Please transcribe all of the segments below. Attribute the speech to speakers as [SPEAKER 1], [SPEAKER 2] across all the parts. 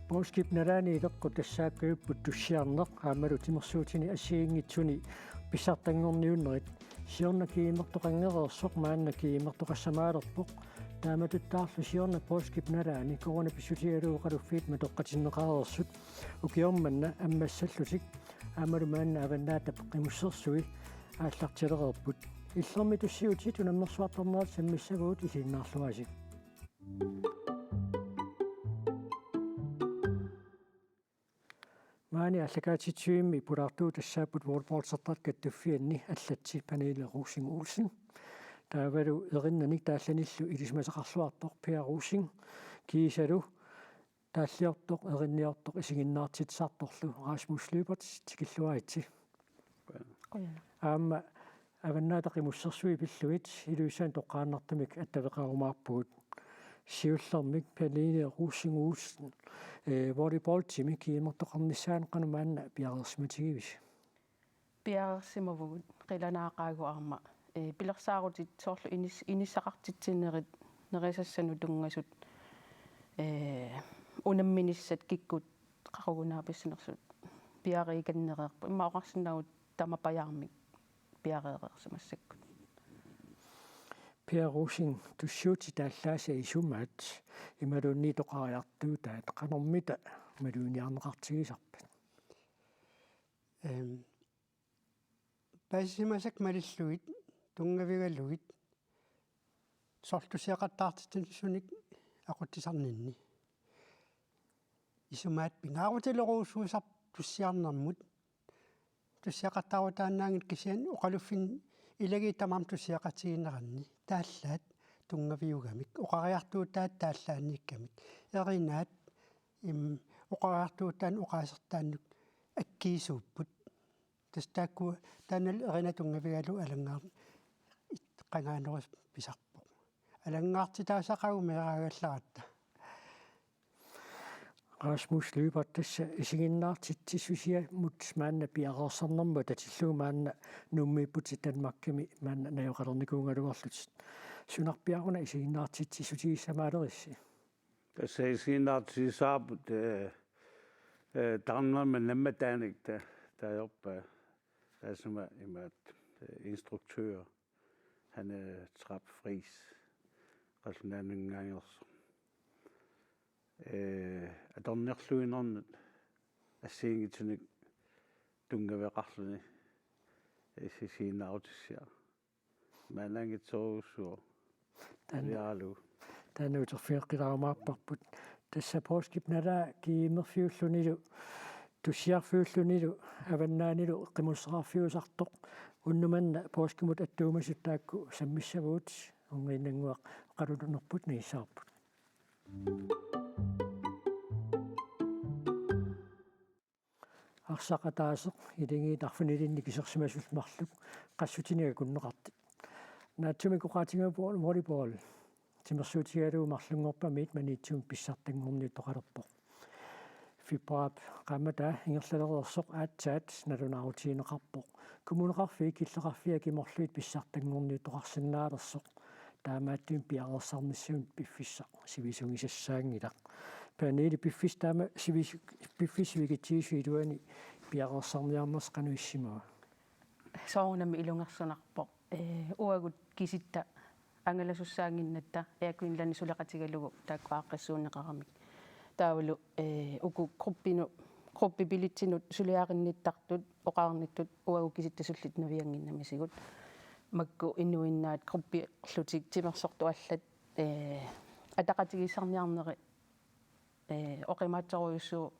[SPEAKER 1] Pooskip naraani ileqqu tassaakkuupput tussiarneq aamalu timersuutini assiingitsuni pissartangorniunnerit siorna kiimertoqangereersoq maanna kiimertoqassamaalerpoq taamatuttaarlu siorna pooskip naraani korona pissutigaluuqaluffiit matoqqatinneqaareersut ukiormanna ammassallutik aamalu maanna avannaata qimussersugi ааллартилереерпут иллерми туссиутит унаммерсуарторнерат саммиссагуут исиннаарлуасик маани аллакаатитсуимми пулаартуу тассааппут волборсертарт каттуффианни аллатси панеилеруусин уулсин таавалу эриннаник таалланиллу илисмасеқарлуарпоқ пиаруусин киисалу тааллиортоқ эринниортоқ исигиннаартитсаарторлу Расмус Лүберт тикиллуаитси аама аваннаатақимуссерсуи пиллуит илуисаан тоққааннартамик аттавеқарумаарпугут сиуллермик палине руусингуус волейбол тими киимертоқарниссаан қанумаанна пиареерсиматигивис
[SPEAKER 2] пиареерсимавгут қиланаақаагуарма пилерсаарутит соорлу иниссақартитсинерит нерисассану тунгасут унамминиссат киккут қаругунааписсинерсут пиарииканнереерпу иммаоқарсинаагут тамапаярмик пиареерерсимассаккут
[SPEAKER 1] пиарусин туссуути тааллааса исумаат ималуунни тоқариартуу таат қанормита малуниарнеқартигисарпат
[SPEAKER 3] пассимасак малиллуит тунгавигаллуит сортусиақаттаартитсуник ақутсисарнинни исумаат пингаарутилеруусуусар туссиарнэрмут туссиақаттаарутаанаангит кисиан оқалуффин илаги тамам туссиақатигинеранни тааллаат тунгавиугамик оқариартуутаат тааллаанниккамик эринаат оқариартуутаан оқаасертааннук аккиисууппут тастаакку таанал эрина тунгавигалу алангаар қангаанерус писарпоқ алангаартитаасақагу меараагалларатта Rasmus Лүберт тасса исигиннаартитсисусиа мутсмаанна пиареерсарнэрму татиллуу маанна нуммииппути Данмаркими маанна наёқалерникуунгалуарлут сунарпиаруна исигиннаартитсисутигиссамаалерисси
[SPEAKER 4] тасса исигиннаартисаапут тарнерма намматааник таёрпа таасума имаат инструктør han Trap Friis qallunaanungaangerso аторнерлуинернут ассиингитсуник тунгавеқарлуни сисииннаутиссиа маанангитсоруссуо таниалу
[SPEAKER 1] тануутерфиэққиларамааппарпут тасса пооскип нала киимерфиуллунилу туссиарфиуллунилу аваннаанилу эққимуссеқарфиусартоқ уннуманна пооскимут аттуумасуттаакку саммиссавуут унгииннангуақ қалулунерпут ниссаарпут арсақатаасеқ илингиитарфунилинни кисерсимасулмарлук qassutiniga kunneqartit naatsuми коqaatiнгапуул волейбол тимерсуутигалуу марлунгорпамиит маниитсум писсартангорни тоқалерпоқ фипап qamata ингерлалерерсоқ аатсаат налунаарутиинеқарпоқ кумунеқарфи киллеқарфиа киморлуит писсартангорни тоқарсинаалерсоқ таамааттуим пиареерсарниссуун пиффисса сивисунгисассаангилақ панили пиффис таама пиффисвигитсиису илуани пиареерсарниарнерс кануиссимаа
[SPEAKER 2] соорнами илунгерсонарпоқ уагут киситта ангаласуссаангиннатта яакуинлани сулеқатигалугу тааккуааққиссуунеқарамик таавалу уку группипилитсинут сулиааринниттартут оқаарниттут уагу киситтасуллит навиангиннамисигут макку иннуиннаат группиерлутик тимерсортуаллат атақатигиссарниарнери оқимаатсоруйуссуу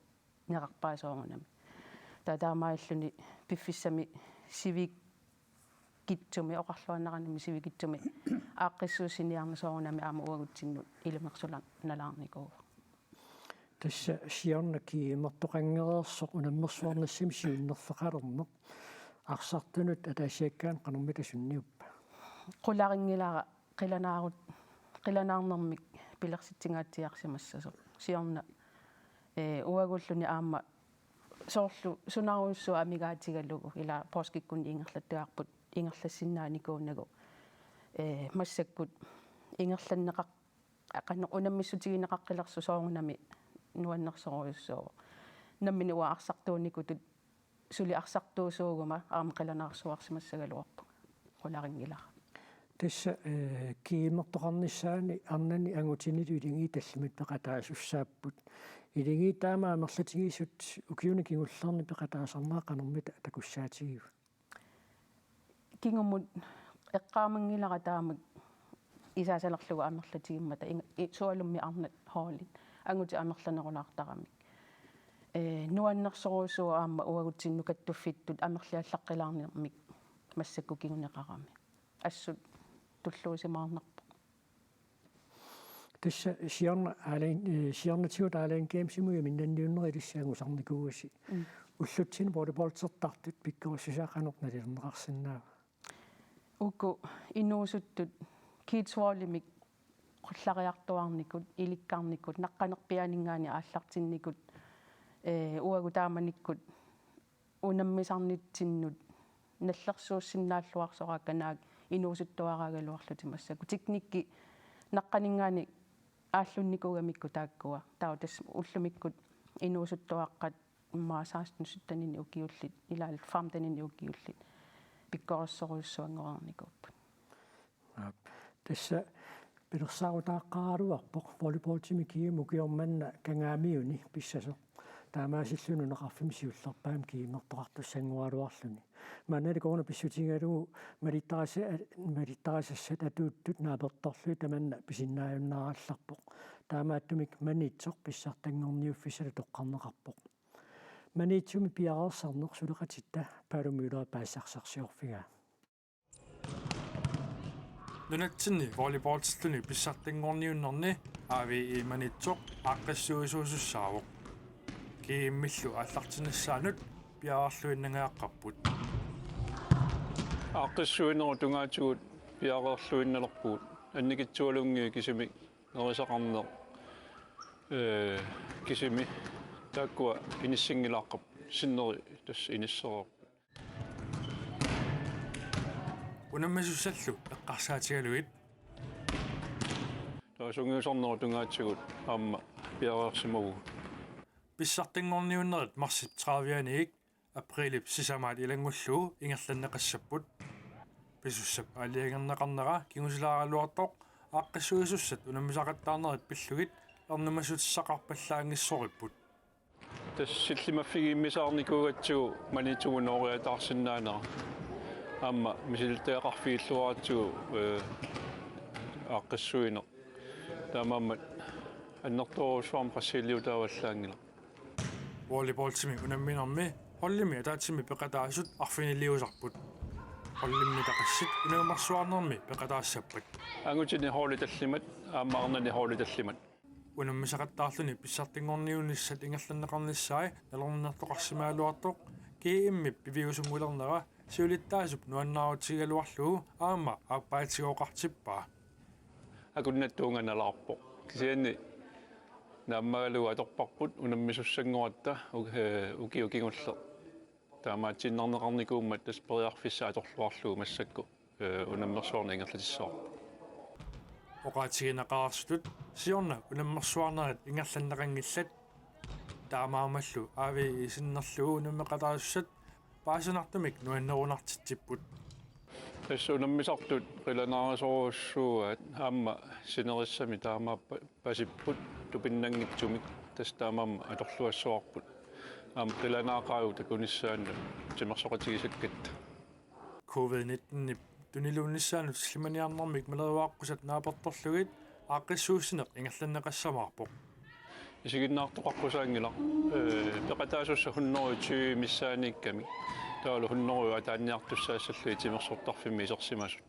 [SPEAKER 2] неқарпаасоорнами таамааллуни пиффиссами сивик китсуми оқарлуаннеранами сивикитсуми ааққиссуусиниарнасоорнами аама уагутсиннут илумерсулар налаарникуу
[SPEAKER 1] тасса сиорнаки мертоқангереерсоқ унаммерсуарнассим сиуннерфеқалернеқ арсартунут атаасиаккаан қанормитасунниуппа
[SPEAKER 2] қуларингилара қиланаарнэрмик пилерситсингаатсиарсимассасо сиорна уагуллуни аама соорлу сунаруссу амигаатигаллугу ила пооскиккуни ингерлаттуарпут ингерлассиннааникуунагу массаккут ингерланнеқақ ақанне унаммиссутигинеқаққилерсу соорунами nuannersoruussoo nammini uarsartuunikutut suli arsartuusuuguma aamqilanaarsuarsimassagaluarpu qularingila
[SPEAKER 1] tässä kiimertoqarnissaani arnani angutinilu ilingi tallimit peqataasussaapput ilingi taamaamerlatigisut ukiunikingullerni peqataasarnaaqanermita takussaatigiu
[SPEAKER 2] kingumut eqqaamangilара taamut isaasalerlugu amerlatigimmata sualummi arnat hoolin anguti amerlanerulaartaramik nuannersoruusuu aamma uagutsinnu kattuffittut amerliallaqqilаарnermik massakku kinguneqarami assut tulluusimaarnerpa
[SPEAKER 1] tässä siarnatigut aalain keemsimuja minnanniunnerilissangusarnikuusi ullutsin volleyballsertartut pikkerissusaaqanernalerneqarsinnaa
[SPEAKER 2] ukku innuusuttut kidswallimik qullariartuarnikut ilikkaarnikut naqqanerpianingaani aallartinnikut uagu taamanikkut unammisarnitsinnut nallersuussinnaаллуарсораакканаак инуусуттуараагалуарлутимассаку тикникки наqqaningaani ааллунникугамикку тааккуа таа тас уллумиккут инуусуттуаққат иммаасааснуссуттанини укиуллит илаалит фармтанини укиуллит пиккорissоруйссуангораарникууппут
[SPEAKER 1] tässä персаутааққаралуарпоқ волейболтими кииму киорманна кангаамиуни писсасо таамаасиллунунеқарфими сиуллерпаам киимертоқартуссангуалуарлуни манали коона писсутингалугу малиттарасассат атууттут нааперторлуи таманна писиннааюннааралларпоқ таамааттумик манитсоқ писсартангорниуффисалу тоққарнеқарпоқ манитсуми пиареерсарнеқ сулеқатитта палумуилера паассарсарсиорфигаа
[SPEAKER 3] нунатсинни волейболтиллуни писсартангорниуннерни ави иманитсоқ аққиссуусуусуссаавоқ кииммиллу аллартинассаанут пиаарлуиннгааққарпут
[SPEAKER 5] аққиссуинеру тунгаатигут пиареерлуиннелерпуут анникитсуалунгиу кисими нерисақарнеқ кисими тааккуа иниссингилааққап синнери тас иниссероо
[SPEAKER 3] унаммасуссаллу эққарсаатигалуит
[SPEAKER 5] таасунгиусарнеру тунгаатигут аама пиареерсимагу
[SPEAKER 3] писсартангорниуннерит марсит 30-яаниик априлип сисамаат илангуллуу ингерланнеқассаппут писуссап алиагернеқарнера кигусилааралуартоқ аққиссуисуссат унаммисақаттаарнерит пиллугит эрнумасутиссақарпаллаангиссориппут
[SPEAKER 5] тассиллимаффигииммисаарникуугатсугу манитсугуноориатаарсинаанера аама мисилтеэқарфигиллуаратсугу аққиссуинеқ таамаамат аннэрторуусуарм қассииллиутааваллаангила
[SPEAKER 3] волейболтими унамминерми холлими атаатсими пеқатаасут арфинилиусарпут холлимми тақассит унамарсуарнерми пеқатаассаппат
[SPEAKER 5] ангутини хоoli таллимат ааммаарнани хоoli таллимат
[SPEAKER 3] унаммисақаттаарлуни писсартингорниунниссат ингерланнеқарниссаи налернертоқарсимаалуартоқ киимми пивиусумгулернера сиулиттаасуп нуаннаарутигалуарлугу аама ааппаатигооқартиппаа
[SPEAKER 5] акуннаттуунганалаарпо кисианни нааммагалуга аторпарпут унаммисуссангуатта укиукингулле таамаатсиннарнеқарникууммат таспериарфисса аторлуарлугу массакку унаммерсуарна ингерлатиссоо
[SPEAKER 3] оқаатигинақарсутут сиорна унаммерсуарнерат ингерланнеқангиллат таамаамаллу ави исиннерлугу унаммеқатаассат паасинартумик нуаннерунартитсиппут
[SPEAKER 5] тасса унаммисартут қиланаарисоруссууаат аама синериссами таамааппа пасиппут тупиннангитсумик тас таамаама аторлуассуарпут аама қиланаақаау такуниссаанна тимерсоқатигисаккатта
[SPEAKER 3] COVID-19 тунилуунниссаанут слиманиарнэрмик малеруааққусат нааперторлугит ааққиссууссинеқ ингерланнеқассамаарпоқ
[SPEAKER 5] исигиннаартоқарқусаангила пеқатаасусса хуннерутиуи миссааникками таалу хуннеруа таанниартуссаассаллуи тимерсортарфимми исерсимасут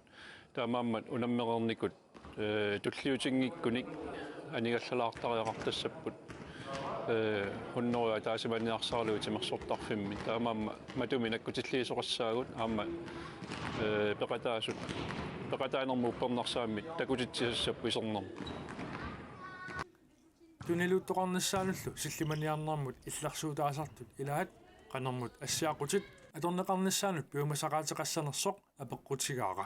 [SPEAKER 5] таамааммат унаммерерникут туллиутингиккуник анигаллалаартариақартассаппут хуннеруа таасиманиарсаарлуи тимерсортарфимми таамаамма матуми наккутиллиисоқассаагут аама пеқатаасут пеқатаанерму пернарсааммит такутитсисассаппу исернер
[SPEAKER 3] тунилуттоқарниссаануллу силлиманиарнэрмут илларсуутаасартут илаат qanarmut ассиақутит аторнеқарниссаанут пиумасақаатеқассанерсоқ апеққутигаара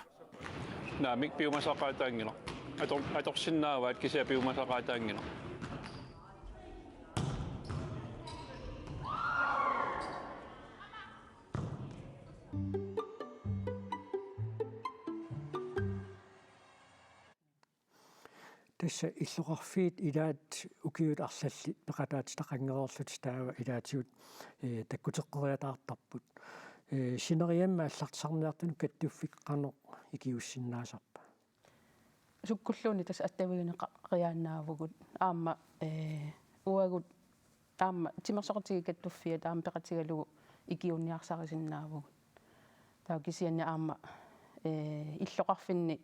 [SPEAKER 5] наамик пиумасақаатаангила аторсиннааваат кисиа пиумасақаатаангила
[SPEAKER 1] тасса иллоқарфиит илаат укиут арлалли пеқатаат тақангероорлут таава илаатиут таккутеққериатаартарпут синериамма аллартисарниартуну каттуффик қано икиуссиннаасарпа
[SPEAKER 2] суккуллууни тас аттавигинеқа риааннаавгут аама уагут аама тимерсоқутиги каттуффиат аама пеқатигалугу икиунниарсарисиннаавгут таа кисианни аама иллоқарфинни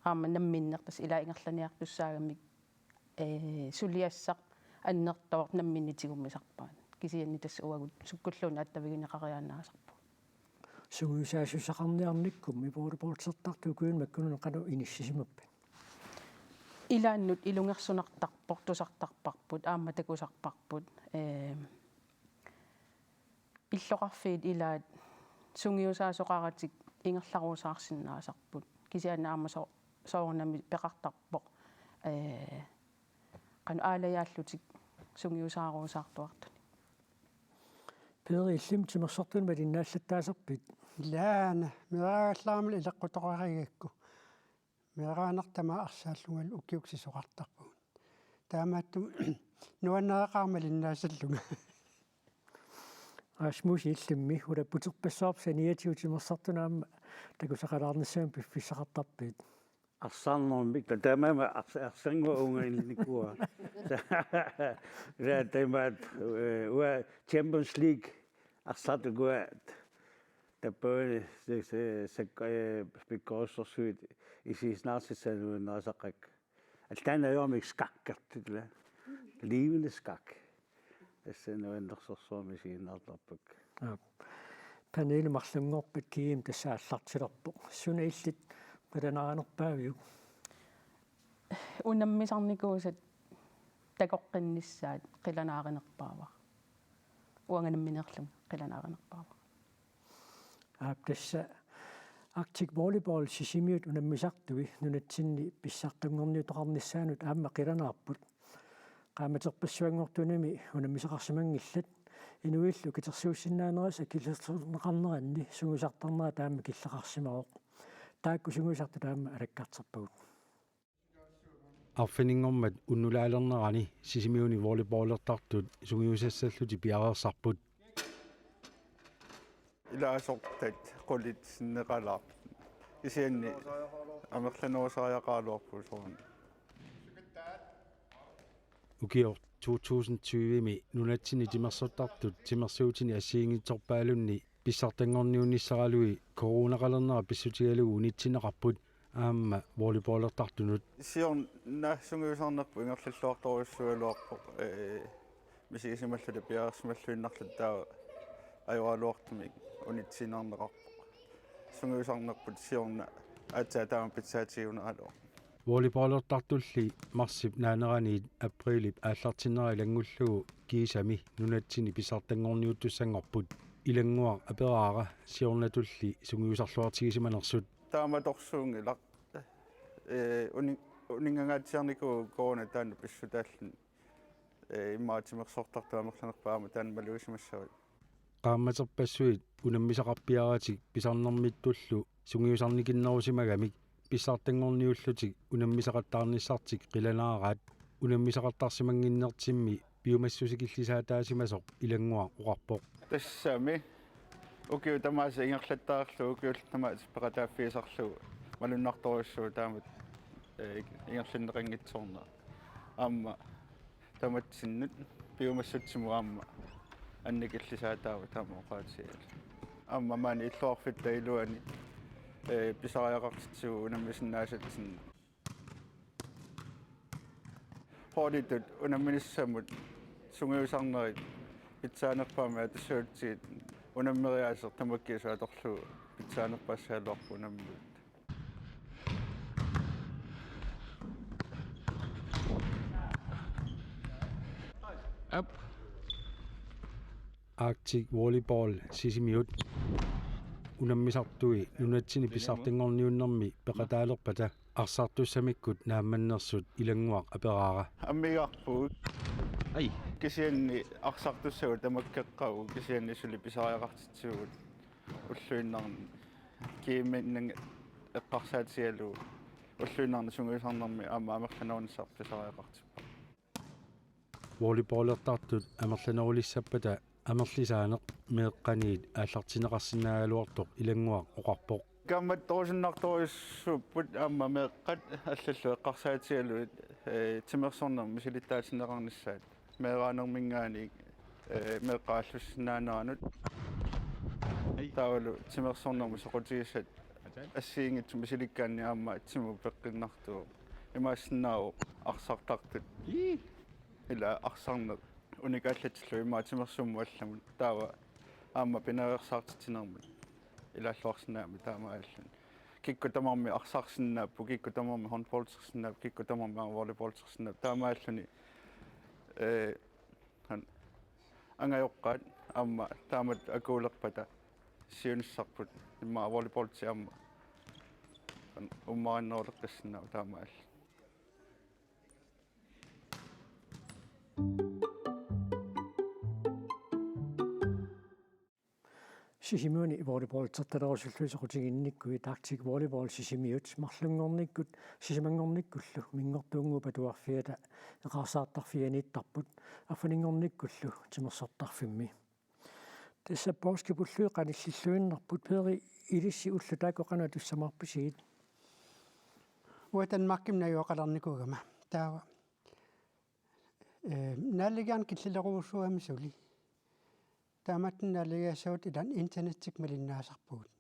[SPEAKER 2] аама намминнертас илаингерланиартуссаагамик сулиассақ аннертавақ намминнитигуммисарпаан кисианни тас уагут суккуллууни аттавигинеқариааннаасарпу
[SPEAKER 1] сугуисаасусақарниарниккум мипоорпоортсертарту куин маккунун қану иниссисимаппа
[SPEAKER 2] илааннут илунгерсунартарпор тусартарпарпут аама такусарпарпут иллоқарфиит илаат сунгиусаасоқаратик ингерларуусаарсиннаасарпут кисианна аама соорнами пеқартарпоқ қану аалаяаллутик сунгиусааруусаартуартуни
[SPEAKER 1] пери иллим тимерсортун малиннааллаттаасарпит
[SPEAKER 6] илаана мерааллаамал илеққутоқаригакку мераанартама арсааллугал укиуксисоқартарпугут таамаатту нуаннеқармалиннаасаллуга
[SPEAKER 1] асмуси иллимми ула путерпассаарп саниатиутимерсартунаама такусақалаарниссаам пиффиссақартарпит
[SPEAKER 4] арсаарнэрмик таамаама арсангуа унгаинникуа таамаат уа Champions League арсаатугуа таппони се спиккорсорсуит исиснаарсисануиннаасаққак алтаанаёрмик скаккертила ливende skak ассануаннерсорсуами сигиннаартарпак
[SPEAKER 1] панели марлунгорпат киим тассааллартилерпо суна иллит паланааnerpaавиу
[SPEAKER 2] унаммисарникуусат такоққиннissaат қиланааринерпаава уанганамминерлум қиланааринерпаава
[SPEAKER 1] тасса Arctic volleyball сисимиут унаммисартуи нунатсинни писсартунгорниутоқарниссаанут аама қиланаарпут qaamaterpassuangortunami unammisaqarsimangillat inuillu kitersuussinnaaneras akillernerqarneranni sungusartarnera taamma killeqarsimaroq taakku sungusartu taamma alakkarterpagut
[SPEAKER 7] арфинингормат уннулаалернерани сисимиуни волейболлертартут сугиусассаллути пиареерсарпут
[SPEAKER 8] илаасортат qullit sinneqalaaq isianni амерлануусариақаалуарпу соорн
[SPEAKER 7] укиор 2020ми нунатсини тимерсоттартут тимерсуутини ассиингитсорпаалунни писсартангорниунниссаралуи коронақалернера писсутигалугу унитсинеқарпут аама волейболлертартунут
[SPEAKER 8] сиорн наассунгиусарнерпу ингерллуарторуссуалуарпо мисигисималлута пиаарсималлуиннарлут таа аюалуартумик унитсинаарнеқарпо сунгиусарнерпут сиорна атсаа таама питсаатигунералуа
[SPEAKER 7] волейболлертартулли марсип наанераниит априлип ааллартиннера илангуллугу киисами нунатсини писартангорниуттуссангорпут илангуа апераара сиорнатулли сунгиусарлуартигисиманерсут
[SPEAKER 8] таама торсуунгила унингагаатсиарнику корона таана писсутааллун имаатимерсортартаамерланерпаама таана малуисимассавит
[SPEAKER 7] qaammaterpassuit unammisaqarpiaratik pisarnermittullu sungiusarnikиннерусимагамик писсаартангорниуллутик унаммисақаттаарниссартик қиланаараат унаммисақаттарсимангиннертимми биумассусикиллисаатаасимасоқ илангуа уқарпоқ
[SPEAKER 8] тассами укиу тамааса ингерлаттаарлу укиул тамаас пеқатааффиисарлу малуннарторуссуу таамат ингерлиннеқангитсорна аама таматсиннут биумассутсиму аама анникиллисаатаава таамаоқаатсиал аама маани иллуарфитта илуани писариақартитсуу унаммисиннаасатсин хоритут унамминиссамут сунгиусарнерит питсаанерпаама атассуутсиит унаммериаасер тамаккиасуаторлу питсаанерпаассаалуарпу унаммиут
[SPEAKER 7] ап Arctic volleyball sisimiut unammisartui nunatsini pissartangorniunnermi peqataalerpata arsaartussamikkut naammannersut ilanguaq aperaara
[SPEAKER 8] аммигарпу ай кисианни арсартуссагу тамаккеққагу кисианни сули писариақартитсугут уллуиннарни кииминнан эққарсаатигалу уллуинаарна сунгуисарнарми аама амерланерунissarписариақартиппа
[SPEAKER 7] волейболертартут амерланерулиссаппата амерлисаанеқ меэққаниит ааллартинеқарсинаагалуартоқ илангуақ оқарпоқ
[SPEAKER 8] каммат торусиннарторуссууппут аама меэққат аллаллу эққарсаатигалуит тимерсорнер мисилиттаатинеқарниссаат меэраанермингаани меэққааллуссинаанаранут таавалу тимерсорнерму соқутигиссат ассиингитсу мисиликкаанни аама атсиму пеққиннартуу имаассиннааву арсартартут ила арсарнер уникааллатиллу имаатимерсумму алламут таава аама пинериерсаартитинермут илааллуарсинаами таамааллун кикку тамарми арсаарсиннааппу кикку тамарми хонболтерсиннаап кикку тамарми волейболтерсиннаап таамааллуни ангайоққаат аама таамат акуулерпата сиунissarput имма волейболти аама уммаариннерулеққиссиннаав таамаалла
[SPEAKER 1] сисимуни волейбол татталерусуллуисоқутигинниккуи тактик волейбол сисимиут марлунгорниккут сисимангорниккуллу мингортуунгу патуарфиата эқарсаартарфианииттарпут аффанингорниккуллу тимерсортарфимми тассаппооски пуллуи қаниллиллуиннарпут пери илисси уллу таакоқана туссамарписигит
[SPEAKER 6] уатанмарким наюоқаларникугама таава наллигаан киллилеруусуами сули тааматтин наллигаасаут илан интернеттик малиннаасарпугут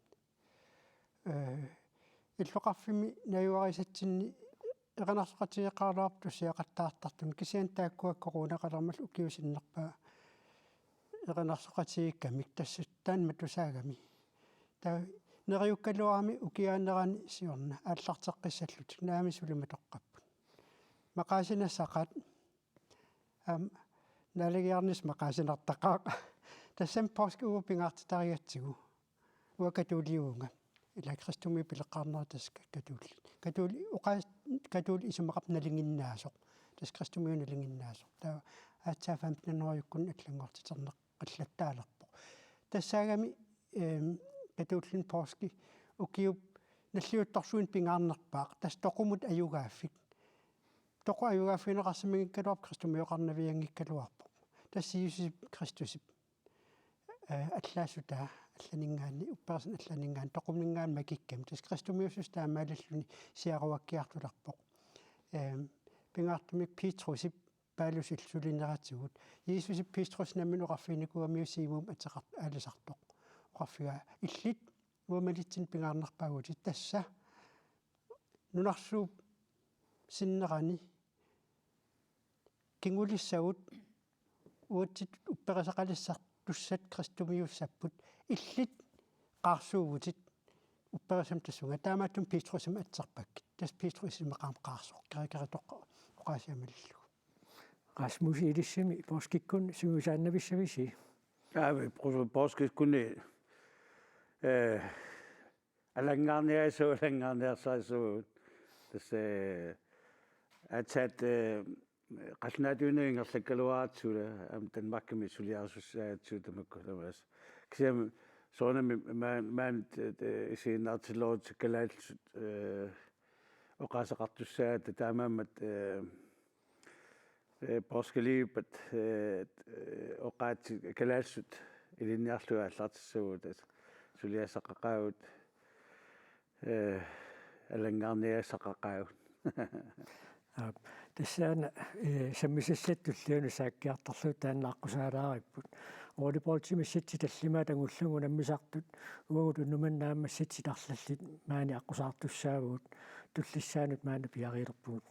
[SPEAKER 6] иллоқарфими наюарисатсинни эқанарсоқатиеқаалуарту сиақаттаартартун кисиан тааккуаккорунеқалармал укиусиннерпаа эқанарсоқатииккамик тассуттаан матусаагами таа нериуккалуарами укиаанерани сиорна ааллартеққиссаллут наами сулиматоққаппут мақаасинассақат наллигиарнис мақаасинартақаа тассам порскуу пингаартитариатсигу уакатуулиуунга ила кристуми пилеққарнертас катуули уқаас катуули исумақап налингиннаасоқ тас кристумиуна лингиннаасоқ таа аатсаа 15-нерюккун аллангортитернеқ аллаттаалерпо тассаагами катууллин порски укиуп наллиутторсуин пингаарнерпаақ тас тоқумут аюгааффик тоқу аюгааффинеқарсимигиккалуарп кристумиоқарнавиангиккалуарпо тассиусип кристусип аллаасутаа алланингаани упперсин алланингаан тоқумнингаан макиккам тас кристумиусус таамааллуни сиаруаккиартуларпоқ пингаартумик питрусип паалусиллулинератсугут иисусип питрус намминеқарфиникуамиусиимум атеқар аалисартоқ оқарфига иллит уамалитсин пингаарнерпаагут тасса нунарсууп синнерани кингулиссагут уутсит упперасақалиссар туссат кристумиуссаппут иллит қаарсуугутит упперасам тассунга таамааттум питрусам атсарпаккит тас питрусим мақаам қаарсоқ карикаритоқ оқаасиамаллу
[SPEAKER 1] Rasmus ilissimi poskikkun suusaannavissavisi
[SPEAKER 4] poskikkunni алангарниасуулангарниарсаасуу тас атсат qalnaatuuneerlakkaluaratsuula am Danmarkami suliarsussaatsuu tamakkulamаас кисиам соонами маан исииннаартилоот калаалсут оқаасақартуссаат таамаамат поскалипат оқаати калаалсут илинниарлуа аллартиссагут сулиасақақаавут алангарниасақақаавут тассаана саммисаллаттуллуну сааккиартарлу тааннааққусаалаариппут волейболтимиссатси таллимаа тангуллугу наммисартут уагут уннуманнаамассатситарлаллит маани аққусаартуссаагуут туллиссаанут маана пиариилерпугут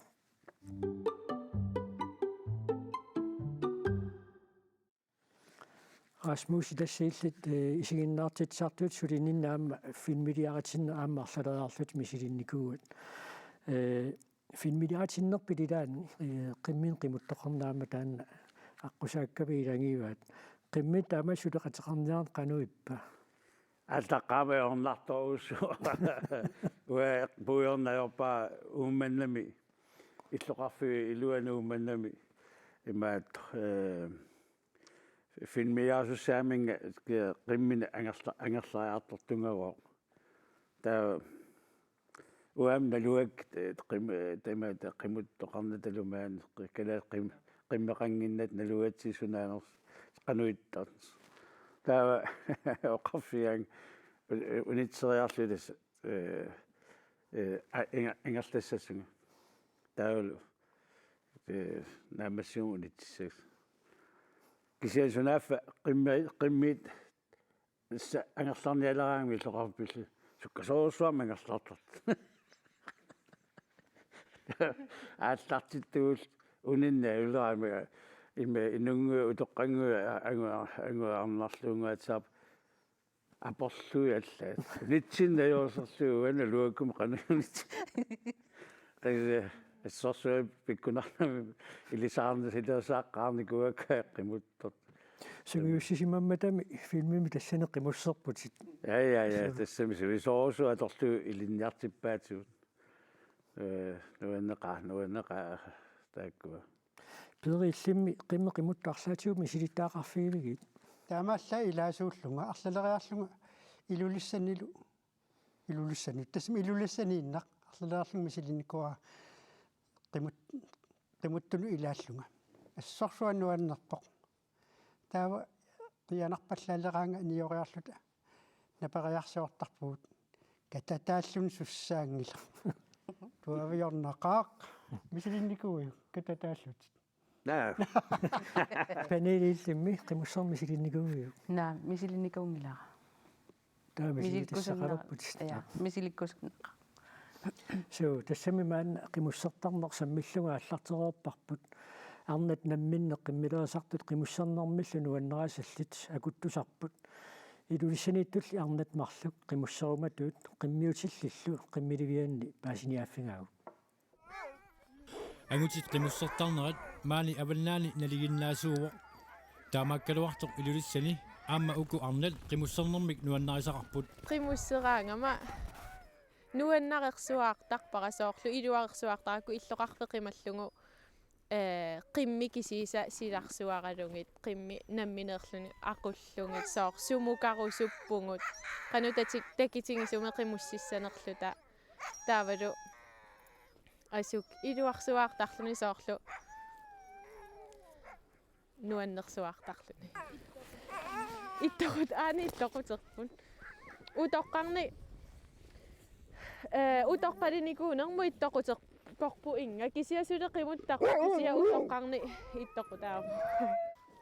[SPEAKER 4] Rasmus тассииллит исигиннаартитсаартуут сулининнаама финмилиаратинна ааммарлалераарлут мисилинникуугут финмилиаратиннерпилилаани қиммин қимуттоқарнаама таанна аққусааккави илангиваат қиммит таама сулеқатеқарниарн қануиппа алтаққаавеорнарторуссу уа буйорнаёрпаа уумманнами иллоқарфи илуануумманнами имаат финмиаасуссааминга қиммина ангерлааартортунгавоо таа uam naluak tema qimut toqarna talumaan kala qimmeqanginnat naluatsisunaaners qanuittart taa oqarfiang unitseriarlutas ingerlassassunga taulu naamassium unitsissas kisiansunaafa qimmiit angerlarnialeraangmi loqarpillu sukkasoorsuarma angerlartart ааллартиттуул унинна улаами има инунгу утоққангу ангуарнарлуунгаатсаап апорлуи аллаат нитсиннаёрсерлуу ана луаккум қанунит кайсе ассорсуи пиккунарнами илисаарна силерсааққарникуакка қимуттарт
[SPEAKER 1] сунгиуссисимамматами филмими тассанеққимуссерпутит
[SPEAKER 4] я тассами суисоорсу аторлу илинниартиппаатсуут нуаннеqa тааккуа
[SPEAKER 1] пери иллимми qimmeqimuttaarsaatiumi silittaaqarfiimigit
[SPEAKER 6] таамаалла илаасууллунга арлалериарлунга илулиссанут тассами илулиссанииннақ арлалериарлунга мисилинникуа qimуттуну илааллунга ассорсуаннуаннерпоқ таава қианарпаллаалераанга ниориарлута напериарсиортарпуут кататааллун суссаангила туавиорнақаақ мисилинникуи кататааллут
[SPEAKER 4] наа
[SPEAKER 1] панелииллимми qimусsermi silinnikuvиу
[SPEAKER 2] наа мисилинникаунгилара
[SPEAKER 1] таа мисилиттассақалерпут
[SPEAKER 2] я мисиликкусунеқа
[SPEAKER 1] суу тассами маана qimуссертарнер саммиллунга аллартереерпарпут арнат намминне qimmilerisartut qimуссернэрмиллу нуаннерасаллит акуттусарпут илулиссанииттулли арнат марлук qimуссеруматуут qimmiутиллиллу qimmiливианни паасиниааффингаагу
[SPEAKER 9] ангутит qimуссертарнерат маани авалнаани налигиннаасууво таамааккалуартоқ илулиссани аама уку арнал qimуссернэрмик нуаннарисақарпут
[SPEAKER 10] qimуссераангама нуаннарерсуаартарпарасоорлу илуарерсуаартаракку иллоқарпеқималлугу qimmi kisiisa silarsuaralungit qimmi nammineerluni aqullungit soor sumukarusuppungut qanutatik takitingisuma qimussissanerluta taavalu asuk iluarsuaartarluni soorlu nuannersuaartarluni ittoqut aani ittoquterpun utoqqarni utorpalinikuunermu ittoquter porpu inga kisiasule qimuttaqu kisia utoqqarni ittoqutaam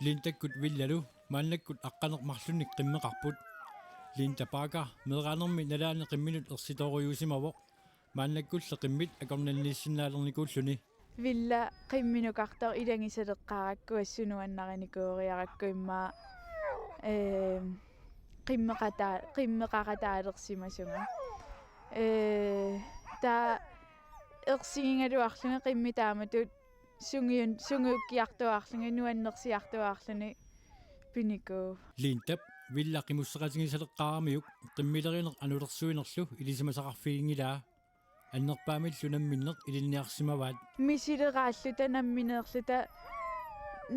[SPEAKER 9] линтаккут виллалу мааннаккут аққанермарлунник қиммеқарпут линтапака медераанерми налаани қимминут ерситориусимаво мааннаккулле қиммит акорнанниссиннаалерникууллуни
[SPEAKER 11] вилла қимминукартер илангисалеққаракку ассунуаннариникууриаракку имма қиммеқаратаалерсимасунга та ерсигингалуарлунга qimmitaamatut sungiukkiartuарлунга нуаннерсиартуарлуни пинику
[SPEAKER 9] линтап вилла qimуссеқатигисалеққарамиук qimмилеринеқ анулерсуинерлу илисимасақарфигингилаа аннерпаамиллу намминнеқ илинниарсимаваат
[SPEAKER 11] мисилерааллута намминеерлута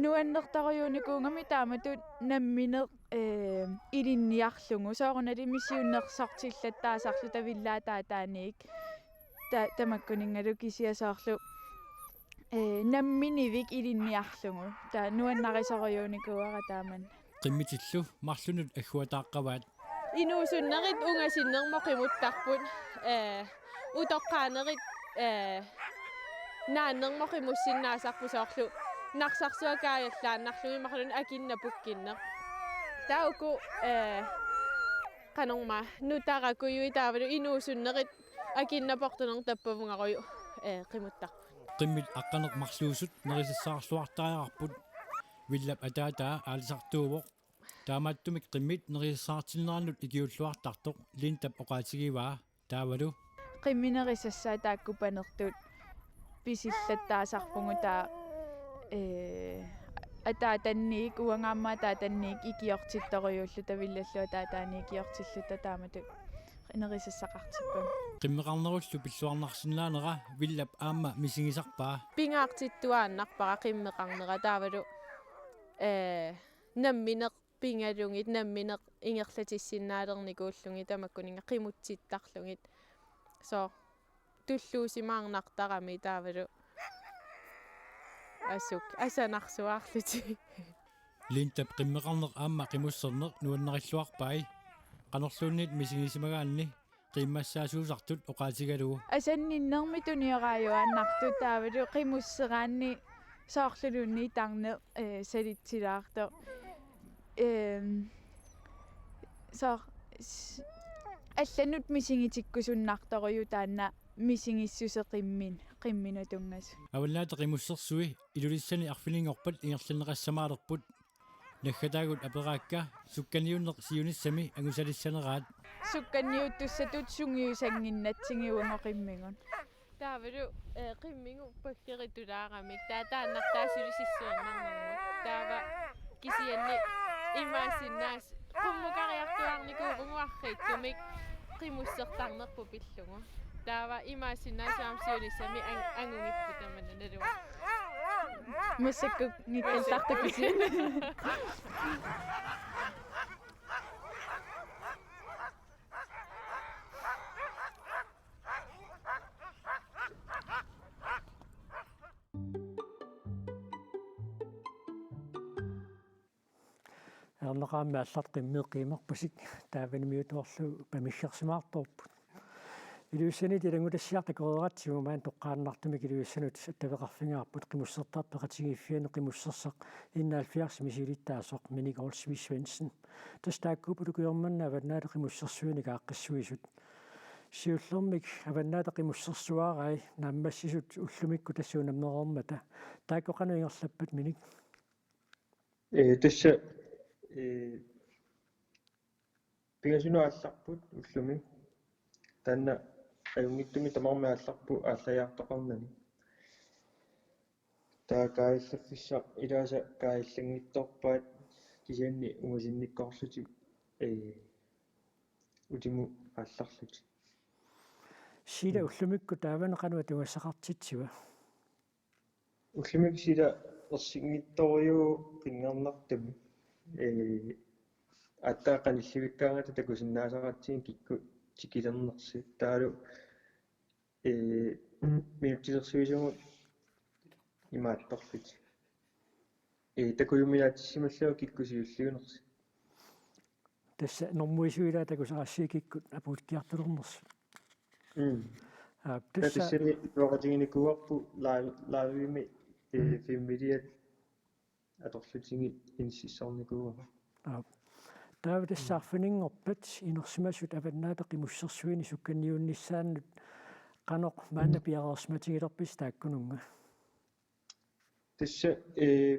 [SPEAKER 11] нуаннертариуникуунгами тааматут намминеқ илинниарлугу соорунали мисиуннерсортиллаттаасарлута виллаатаатааниик тамаккунингалу кисиасаарлу намминивик илинниарлугу та нуаннарисориуникуара тааман
[SPEAKER 9] qimmitилlu марлунут аггуатааққаваат
[SPEAKER 10] инуусуннерит унгасиннермо qimuttarput утоққаанерит нааннермо qimussиннаасарпу соорлу нарсарсуакааллааннарлуги марлун акиннапуккиннер тауку канорма нутаракуйуи таавалу инуусуннерит акиннапортунер таппавунгаруйу qimuttarput
[SPEAKER 9] qimmit аққанеқ марлуусут нерисассаарлуартариарпут виллап атаатаа аалисартууво таамааттумик qimmit нерисаартиннераннут икиуллуартартоқ линтап оқаатигиваа таавалу
[SPEAKER 11] qimminerissassаа тааккупанертут писиллаттаасарпугу таа атаатанниик уангааммаа таатанниик икиортитториуллу тавиллаллуа таатааниик икиортиллута тааматут нерисассақартиппам
[SPEAKER 9] qimmeqarnerullu pilluarnarsinnaanera villap aamma misingисарпаа
[SPEAKER 10] pingaartittuaannarpara qimmeqarnera taavalu nammineq pingalungit nammineq ingerlatissinnaaleernikuullungi tamakkuninga qimutsittarlungit so туллуусимаарнартарами таавалу асук асанарсуаарлути
[SPEAKER 9] линтап qimmeqarneq аама qimусserneq nuannarилluarpai qanorluunniit misingisimaгаанни qimmassaaсуусартут oqaatigalugu
[SPEAKER 11] асанниннэрми туниорааюааннарту таавалу qimуссераанни соорлулуунни тарне салитсилаарто соор алланут мисигитиккусуннарторую таанна мисигиссусеқиммин қимминатунгас
[SPEAKER 9] авалнаата qimусserсуи илулиссани арфилингорпат ингерлинеқассамаалерпут наггатаагут апераакка сукканиуннеқ сиуниссами агусалиссанераат
[SPEAKER 11] сукканиуттуссатут сунгиусангиннатсигиунгоқиммигун
[SPEAKER 10] таавалу қиммигу паккеритулаарамик таатааннартаасулисиссуарнарнэрмут таава кисианни имаасиннаас qummuqariartuarnikuupunguarriikkумик qimussертарнерпу пиллугу таава имаасиннаасаамсиулиссами ангунгиппу тамана налуа
[SPEAKER 11] мусакку никкалтартакуси
[SPEAKER 1] Erneqaammi allart qimmiiqiimerpusik taavanimiutuorlu pamiggersimaartorput iluussani tilangulassiartakoreeratsiumaan toqqaannartumik iluussanut attaveqarfingaarput qimussertarpeqatigiffianu qimusserseq innaalfiars misilittaasoq Minigol Svensen tastaakkuupulukuyormanna avannaata qimussersuunika aaqqissuisut siullermik avannaata qimussersuaarai naammassisut ullumikku tassuunammeroormata taakkoqanuingerlappat minik
[SPEAKER 12] тасса пигасунуалларпут уллуми таанна аюнгиттуми тамармаалларпу ааллаяартоқарнани таакаиллаффисса илааса каиллангитторпаат кисианни угасинниккоорлути утиму аалларлути
[SPEAKER 1] сила уллумикку тааванеқануа тугассақартитсуа
[SPEAKER 12] уллумик сила ерсингитториу қингернартами аттаақанилливиккаагата такусиннаасаратсин кикку тикилернерси таалу минуттилерсуисугу имаатторфит такуйумиаатиссималлуа киккусиуллигунерси
[SPEAKER 1] тасса нормуисуилаа такусарассиикиккут апуutkkiartulернерси
[SPEAKER 12] тассани лоqatiginikkuarpu лаавими фиммилиат аторлутинги инсиссорникуа
[SPEAKER 1] таава тассаарфинингорпат инерсимасут аваннаата qimусsersuini сукканниуннissaannут qanoq маанна пиареерсматигилерпис тааккунунга
[SPEAKER 12] тасса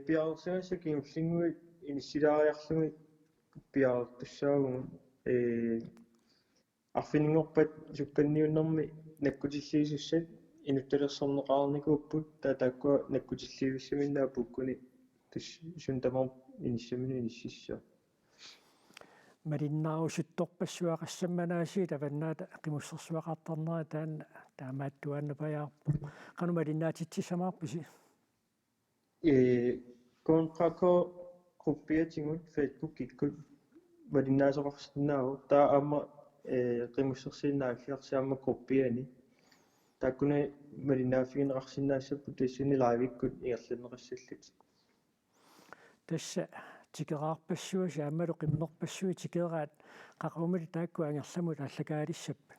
[SPEAKER 12] пиареерсимасса кимуллингуи иниссилаариарлуги пиареерtussaagumun арфинингорпат сукканниуннэрми наккутиллиисуссат инутталерсорнеқарникууппут тааккуа наккутиллиивиссаминнаа пуккуни тас сунтамар иниссамину иниссиссаа
[SPEAKER 1] малиннаарусутторпассуақассамманаасиит аваннаата qimусsersuaqartarnera таанна таамааттуааннапаяарпо qanu малиннаатитсисамаарписи
[SPEAKER 12] контрако группиатингут Facebook киккут малиннаасоқарсиннааву таа аама qimусsersiinnaaffiarsiaamma группиани тааккуна малиннааффигинеқарсинаассаппу тассини лаавиккут ингерлинеқассаллут
[SPEAKER 1] тасса тикераарпассуа саамалу qimmerpassuи тикераат qaqumuli таакку ангерламут аллагаалиссаппа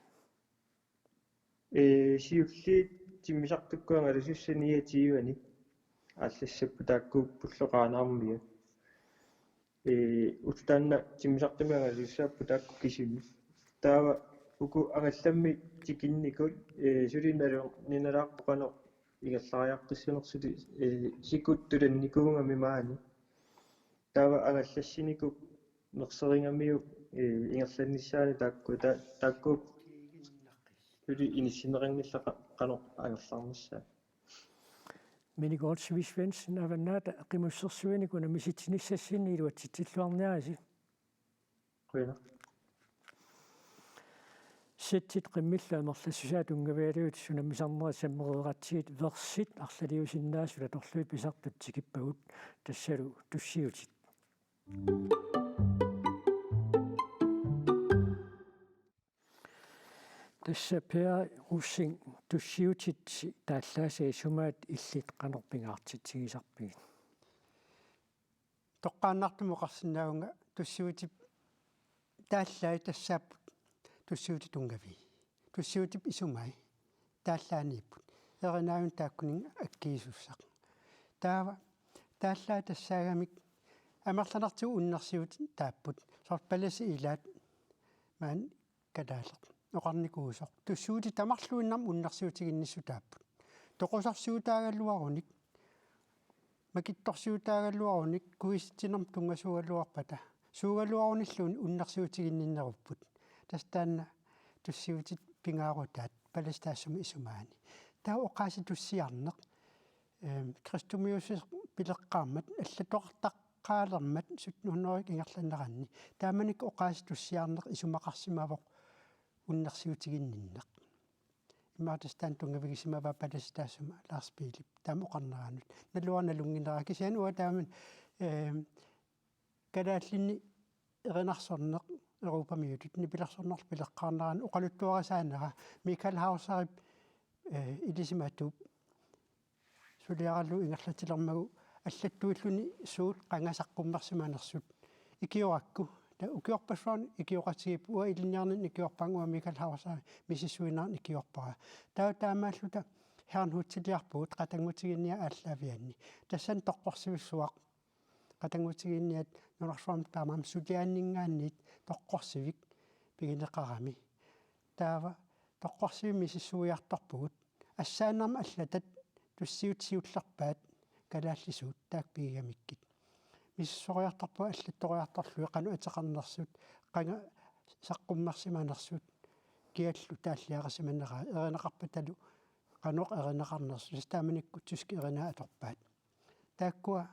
[SPEAKER 12] сиулли тиммисартуккуанга лусуссаниатиивани аллассаппу таакку пуллоqaanаармия уттаанна тиммисартумианга луссааппу таакку кисими таава уку ангалламми тикинникут сулинналу ниналаарпоqano ингерлариартуссунерсути сикут туланникуунгами маани таава ангаллассинику нерсерингамиу ингерланнissaани таакку ули инисинерингиллаqa qano ангерлаарнissaa
[SPEAKER 1] Minigol Svensen аваннаата qimусsersuinikuna misitsinissassinni iluatsitsilluarniarisi
[SPEAKER 12] qina
[SPEAKER 1] ситсит qimмиллаа мерлассусаа тунгавиалуут сунаммисарнера саммереератсигит версит арлалиусиннаасула торлуит писартут тикиппагут тассалу туссиутит Tässä pea russing tussiutit taallaasaa sumaat illit qanerpingaartitsigisarpigit.
[SPEAKER 6] Toqqaannartumuqarsinnaunga tussiutip тааллаа тассааппут туссиути тунгави туссиутип исумай тааллаанииппут еринааун тааккунин аккиисуссақ тааллаа тассаагамик амерланартигу уннерсиут тааппут сорпаласи илаат маан кадаалеқ оқарникуусоқ туссиути тамарлуиннам уннерсиутигинниссу тааппут тоқусарсиутаагаллуаруник макитторсиутаагаллуаруник куиситсинерм тунгасугаллуарпата суугалуаруниллуун уннерсиутигинниннеруппут тастаанна туссиутит пингаарутаат палестаассуми исумаани таа оқааси туссиарнеқ кристумиусис пилеққааммат аллатоқартаққаалермат 1700 ингерланнеранни тааманик оқааси туссиарнеқ исумақарсимавоқ уннерсиутигинниннеқ имаатастаан тунгавигисимава палестаассума Ларс Пилип таам оқарнераанут налуарналунгинера кисиануа тааман кадааллинни эринарсорнеқ Европамиутут нипиларсорнерл пилеққарнеран оқалуттуарасаанера Микал Хаусарип илисиматуп сулиараллу ингерлатилермагу аллаттуиллуни суут қангасаққуммерсиманерсут икиоракку та укиорпассуарни икиоқатигип уа илинниарнин икиорпангуа Микал Хаусари мисисуинаар икиорпара таамааллута хернхутсилиарпуут қатангутигинниа ааллаавианни тассан тоққорсивиссуақ қатангутигинниат норарсуам таамаам сулиааннингаанниит тоққорсивик пигинеқарами таава тоққорсиви мисиссуиарторпугут ассаанарма аллатат туссиутсиуллерпаат калааллисуут таак пигамиккит миссориарторпу аллатториарторлуи қану атеқарнерсут қанга саққуммерсиманерсут киаллу тааллиарасиманера эринеқарпаталу қануқ эринеқарнерсус тааманикку туски эринаа аторпаат тааккуа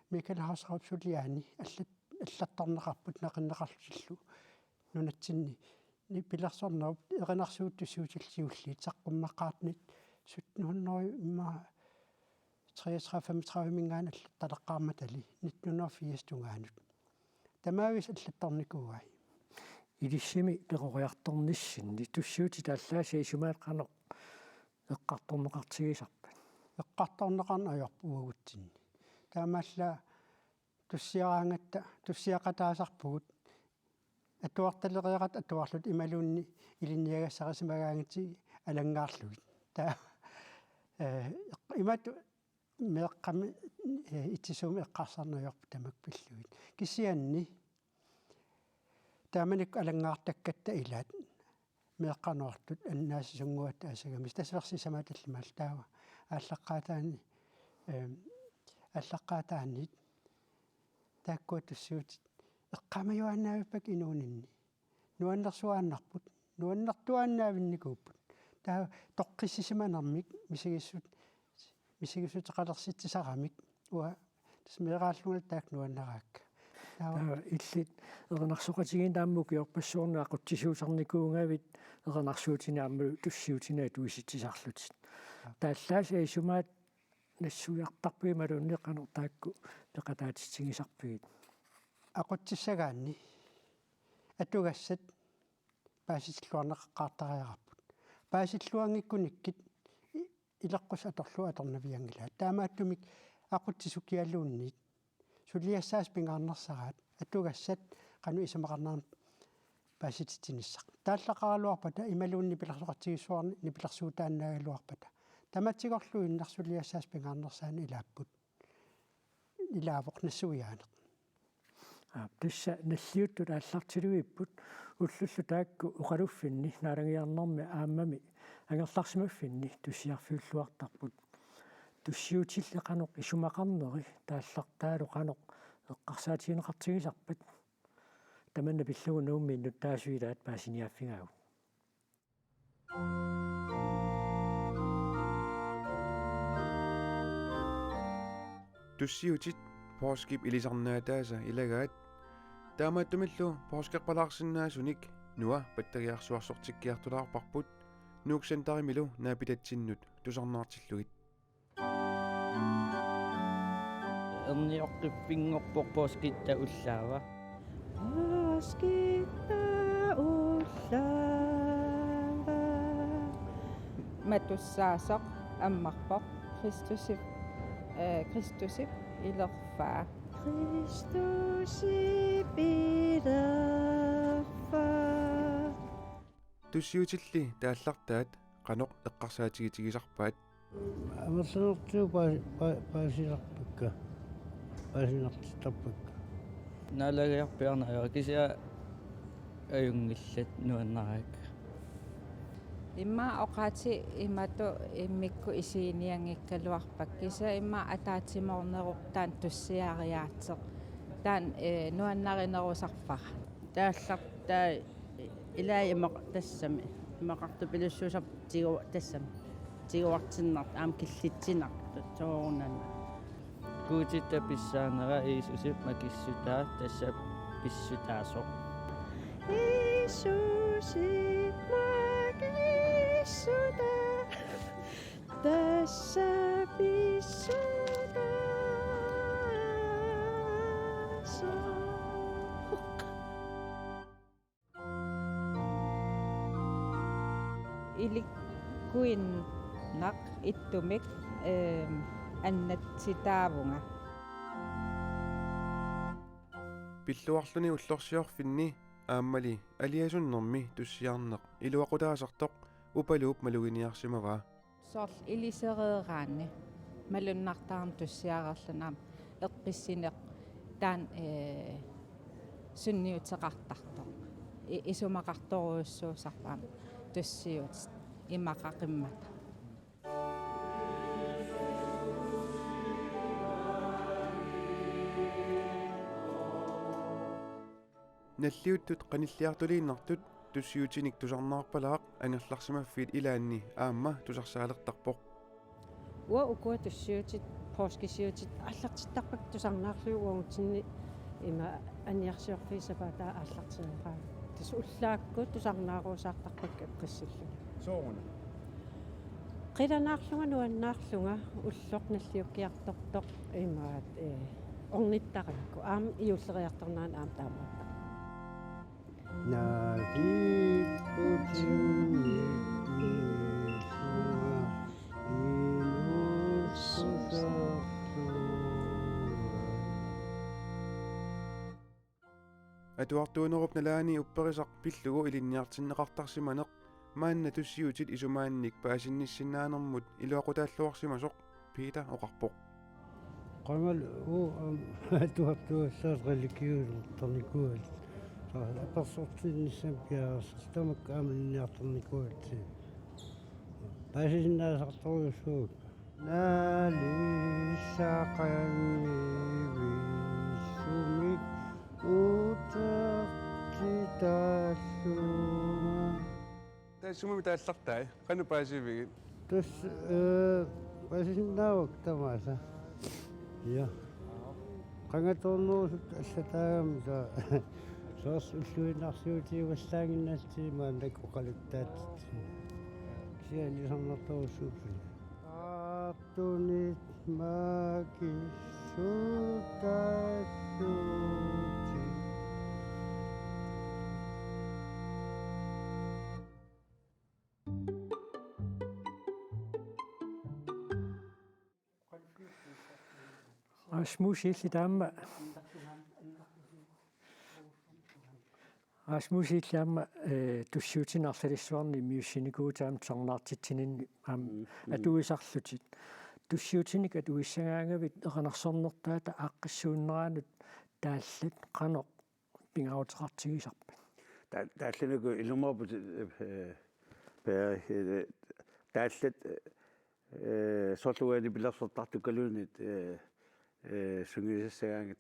[SPEAKER 6] Микал Хаусарип сулиаани аллатторнеқарпут неқиннеқарлиллу нунатсинни нипилерсорнеруп эринарсуут туссиутиллиуллиит саққуммаққаартнит 1700 имма 33 мингаан аллатталеққарматали 1980 тунгаанут тамаавис аллатторникууай
[SPEAKER 1] илиссими перориарторнissinни туссиути тааллаасаа исумааққанеқ эққарторнеқартигисарпат эққарторнеқарна аёрпуугутсинни таамаалла туссиараангатта туссиақатаасарпугут атуарталериарат атуарлут ималуунни илинниагассарисимагаангати алангаарлугит таа имат меэққами итсисуми эққарсарнаёрпу тамак пиллугит кисианни тааманик алангаартаккатта илаат меэққануартут аннаасисунгуат асагамис тасверси саматаллимал таава аллаққаатаанит тааккуа туссуутит эққамаюаннаавиппак инуунинни нуаннерсуааннарпут нуаннертуааннаавинникууппут таа тоққиссисиманармик мисигисутеқалерситсисарамик уа тасмеерааллугал таак нуаннараакка таа иллит эрнарсоқатигин тааммук иорпассуорнаа қуттисуусарникуунгавит эрнарсуутинаамму туссиутинаа туиситсисарлутит тааллааса исумаат нассуиартарпуи малууннеқанер таакку пеқатаатитсигисарпигит ақутсиссагаанни атугассат паасиллуарнеққартариараппут паасиллуангиккуниккит илеққус аторлу аторнавиангила таамааттумик ақутсисукиалуунниит сулиассаас пингаарнерсараат атугассат қану исамақарнаар паасититсиниссақ тааллақаралуарпата ималуунни пилерсоқатсигиссуарни нипилерсуутааннаагалуарпата таматсигорлу иннарсулиассаас пингаарнерсаани илааппут илаавоқ нассуиаанеқ тасса наллиуттут ааллартилуиппут уллуллу таакку уқалуффинни наалагиарнэрми ааммами ангерларсимаффинни туссиарфиуллуартарпут туссиутиллеқаноқ исумақарнери тааллартаалу қаноқ эққарсаатигинеқартигисарпат таманна пиллугу нууммииннут таасуилаат паасиниаффигаагу
[SPEAKER 13] туссиутит пооскип илисарнаатааса илагаат таамааттумиллу пооскеқпалаарсинаасуник нуа паттагиарсуарсортиккиартулаарпарпут нууксантаримилу наапитатсиннут тусарнаартиллугит
[SPEAKER 14] эрниоққиппингорпоқ пооскитта уллаава пооскитта уллаа matussaasaq ammarpoq Kristusip Kristusip ilerfaa Kristusip ilerfaa
[SPEAKER 13] туссиутилли тааллартаат qanoq eqqarsaatigitisarpaat
[SPEAKER 4] амерлертуу паасиларпакка паасинартарпакка
[SPEAKER 15] налагиарпиарнаа кися аюнгиллат нуаннараак
[SPEAKER 14] имма оqaati имату иммикку исииниангиккалуарпак киса имма атаатиморнеруп таан туссиариаатеq таан нуаннаринерусарпара
[SPEAKER 16] тааллартаа илааймақ тассами мақарту пилуссуусар тигу тассами тигуартиннарт аам киллитсинар соорунана
[SPEAKER 15] куутита писсаанера иисусип макиссутаа тасса писсутаасо
[SPEAKER 14] иисусип макиссута тасса писсутаасо иликкуиннақ иттумик аннатситаавунга
[SPEAKER 13] пиллуарлуни уллорсиорфинни ааммали алиасуннэрми туссиарнеq илуақутаасартоq упалууп малугиниарсимаваа
[SPEAKER 14] сорл илисереераанни малуннартаарм туссиарерлунаам эққиссинеқ таан сунниутеқартартоқ исумақарторуйуссуусарпаам туссиут имақақиммата
[SPEAKER 13] наллиуттут qanilliartuliinnartut tussiutinik tusarnaarpalaaq angерларсимаффит илаанни аама тусарсаалертарпоq
[SPEAKER 17] уа укуа туссиутит пооскисиутит аллартиттарпак тусарнаарлугуутинни има аниарсиорфисапаа ааллартинераа тус уллаакку тусарнааруусаартарпак эққиссиллу
[SPEAKER 8] соорна
[SPEAKER 17] қиланаарлунга нуаннаарлунга уллоқ наллиуккиартортоқ имаат орниттаракку аам иуллериарторнаан аам таамаата
[SPEAKER 4] наги путинни
[SPEAKER 13] атуартуунеруп налаани упперисақ пиллугу илинниартиннеқартарсиманеқ маанна туссиутит исумаанник паасинниссиннаанермут илуақутааллуарсимасоқ пиита оқарпоқ
[SPEAKER 4] qangal атуартуассаас религиусерторникуат апарсортиннissam пиарсtamак ааминниарторникуатси паасиннаасарторуссуут налиссақанни утартитааллума
[SPEAKER 13] тассумами тааллартаа қану паасивигит
[SPEAKER 4] тус паасиннаавак тамааса я qangatornuusut аллатаагамса соос уллуинарсиутиуассаагиннаастимаан таккоқалуттаатит сианисарнарторуссуупси аартунит макиссутассуути
[SPEAKER 1] асмусииллитаама туссиутинарлалиссуарни миуссиникуутаам сорнаартитсининни аам атуисарлутит туссиутиник атуиссагаангавит эқанарсорнертаата ааққиссууннераанут тааллат қаноқ пингаутерартигисарпа
[SPEAKER 4] тааллануку илумаапут тааллат сорлугаани пилерсортартукалуунит сунгисагаангат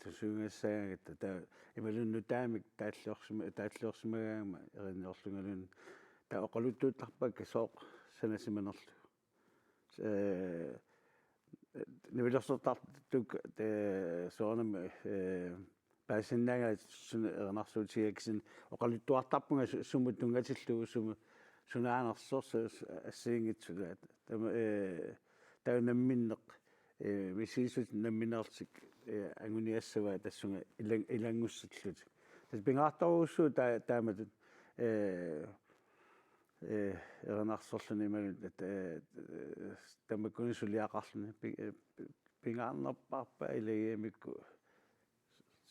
[SPEAKER 4] та ималунну таамик тааллуорсимагаама эриннеорлунгалун та оқалуттууттарпакка сооқ санасиманерлу невилерсортартук соонам паасиннаага эрнарсуутигаксин оқалуттуартарпунга суммут тунгатиллуу сунаанерсорс ассиингитсулаат таунамминнеқ висисут намминертик ангуниассава тассунга илангуссатлут тас пингаартаруссуу тааматут ernarssorluni malut tamakuni suliaqarluni pingaarnerparpa ilagiamikku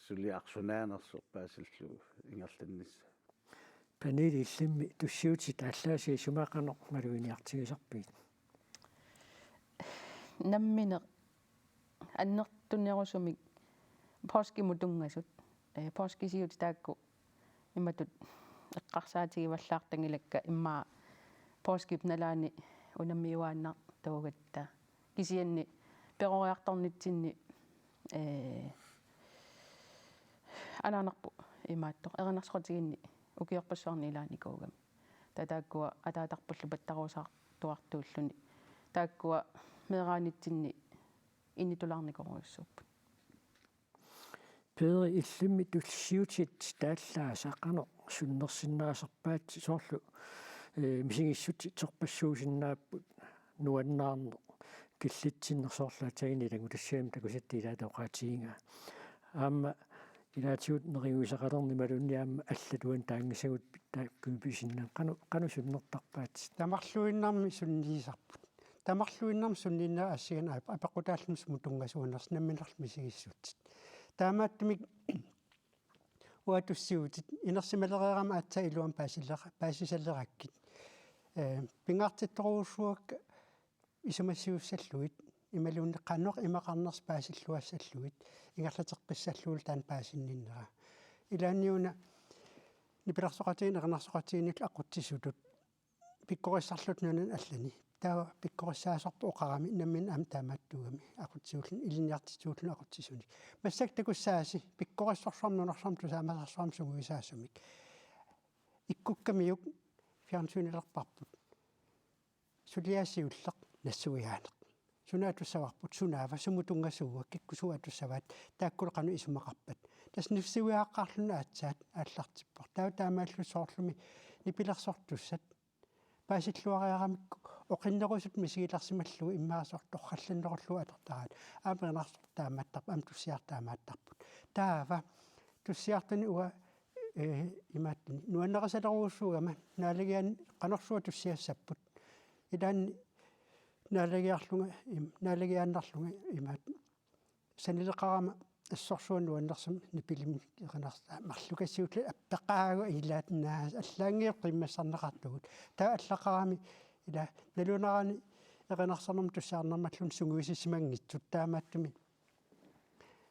[SPEAKER 4] suliaqsunaanersoq paasillu ingerlannissa
[SPEAKER 1] Paneli illimmi tussiutit аллааси сумаақанеқ малуиниартигисарпиит
[SPEAKER 2] намминеқ аннертуннерусумик пооскимутунгасут пооскисиут таакку иматут эққарсаатигиваллаартангилакка иммаа пооскип налаани унаммиуааннар таугатта кисианни перориарторнитсинни анаанерпу имааттоқ эринарсқотигинни укиорпассуарни илааникуугам татааккуа атаатарпуллу паттаруусаар туартууллуни тааккуа мераанитсинни иннитулаарникоруйуссууппут
[SPEAKER 1] Педри илlimmi туллиутит тааллаасаақано суннерсиннаасерпаат соорлу мисигиссути торпассуусиннааппут нуаннаарне киллитсиннерсоорлаатагини лагутассаам такусаттилаа тоқаатигинга аама илаатиут неригуисақалерни малунниаама аллатуан таангасагут тааккууписиннаа қану суннертарпаат
[SPEAKER 6] тамарлуиннарми сунниисарпут тамарлуиннарми суннинаа ассигана апеқутааллумс мутунгасуунерс намминерл мисигиссутит таамааттумик уатуссиутит инерсималереерама атса илуам паасисаллераккит пингаартитторуусsuakka исумассиуссаллуит ималуунне қаннеқ имақарнерс паасиллуассаллуит ингерлатеққиссаллуул таан паасинниннера илаанниуна нипиларсоқатигин ернарсоқатигинник аққутсисутут пиккориссарлут нунан аллани таа пиккориссаасорпу оқарами наммин ам таамааттугами ақутсиуллун илинниартитсууллун ақутсисуник массак такуссааси пиккориссорсуарнунарсуам тусаамасарсуам сугуисаасумик иккуккамиук фиарнсуинилерпарпут сулиаасиуллеқ нассуиаанеқ сунаатуссаварпут сунаава сумутунгасууа киккусуатуссаваат тааккулеқану исумақарпат тас нифсивиааққарлуна аатсаат ааллартиппор таа таамааллуссоорлуми нипилерсортуссат паасиллуариарамикку оқиннерусут мисигиларсималлугу иммаасорт орралланнеруллуа атертараат аамернарсортаамааттарпу ам туссиартаамааттарпут таава туссиартани уа имааттини нуаннерасалеруussугама наалагиан қанерсуа туссиассаппут илаан наалагиааннарлунга имаат санилеқарама ассорсуан нуаннерсам нипилими ернарса марлукассиутла аппеқаагу илаатнаас аллаангиеққиммассарнеқартугут таа аллақарами ила налунарани ернарсарнам туссаарнермаллун сунгуисиссимангитсут таамааттуми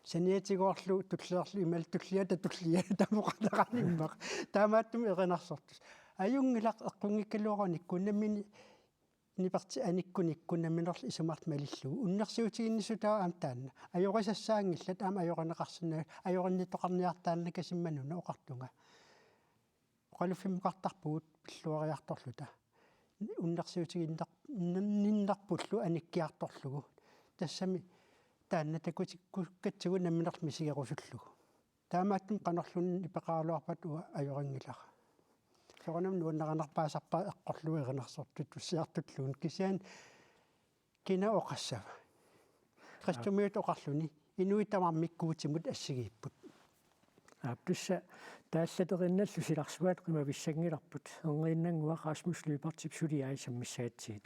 [SPEAKER 6] саниатигоорлу туллеерлу имал туллиата тамоқалераниммақ таамааттуми ернарсортус аюнгилақ эққунгиккалуарани куннаммини нипарти аниккуниккуннаминерл исумарт малиллугу уннерсиутигиннисутаа аам таанна ажорисассаангиллат аама ажоринеқарсинаа ажориннитоқарниартаанна касиммануна оқартунга оқалуффиммуқартарпугут пиллуариарторлута уннерсиутигиннар ниннарпуллу аниккиарторлугу тассами таанна такутиккатсигу намминерл мисигерусуллугу таамааттум қанерлун ипеқаалуарпат уа ажорингилара соронам нуаннеранарпаасарпаа эққорлуеринарсортут туссиартуллуун кисиан кина оқассава кристомиут оқарлуни инуитамармиккуутимут ассигииппут
[SPEAKER 1] аптусса тааллатеринналлу силарсуаат қимависсангиларпут энгииннангуа Расмус Lybertip сулиаисаммиссаатсиит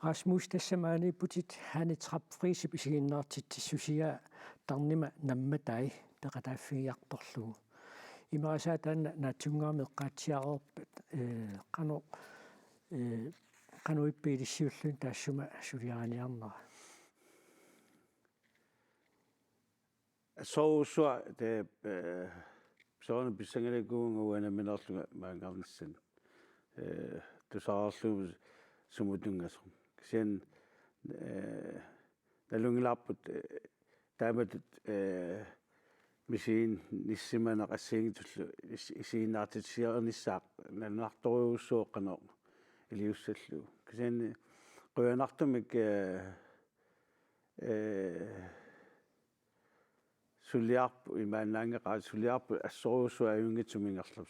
[SPEAKER 1] Rasmus тассамаани путит хани трапфрисип исигиннаартит тиссусиа тарнима намматай текатааффигиарторлугу имарасаатаанна наатсунгаамеққаатсиареерпат кануиппиилиссиуллун таассума сулиааниарнера
[SPEAKER 4] соусуа те соона бисангалакуунга минерлуга маангарниссан тусаарлуу сумутунгасу кисиан налунгилаарпут тааматут мисиин ниссимана qassiingitullu isiinaartitsиернissaaq наннарториуссуоққано илиуссаллу кисиан қуянартумик сулиарпу имаанаангеқаа сулиарпу ассоруусуа аюнгитсумингерлу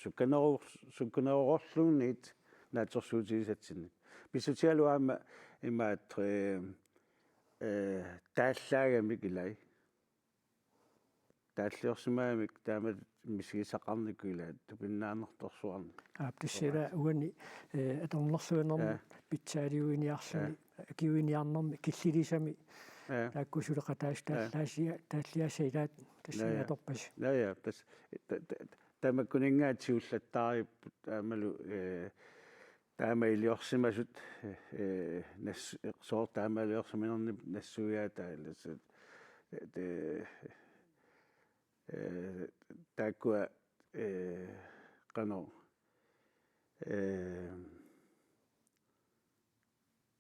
[SPEAKER 4] сукканеруорлуунниит наатерсуутигисатсинник писутиалуаама имаат тааллаагамик илай тааллиорсимаамик таамат мисигисақарникуила тупиннаанерторсуарни
[SPEAKER 1] аптиссила уани аторнерлуинермут питсаалиуиниарлуни акиуиниарнерми киллилисами тааккусулеқатаастааллаасиа тааллиасаилаат тассиаторпас
[SPEAKER 4] я тас тамаккунингаатиуллаттаариппут таамалу таамаилиорсимасут нас соор таамаилиорсиминерни нассуяатааласут тааккуа qano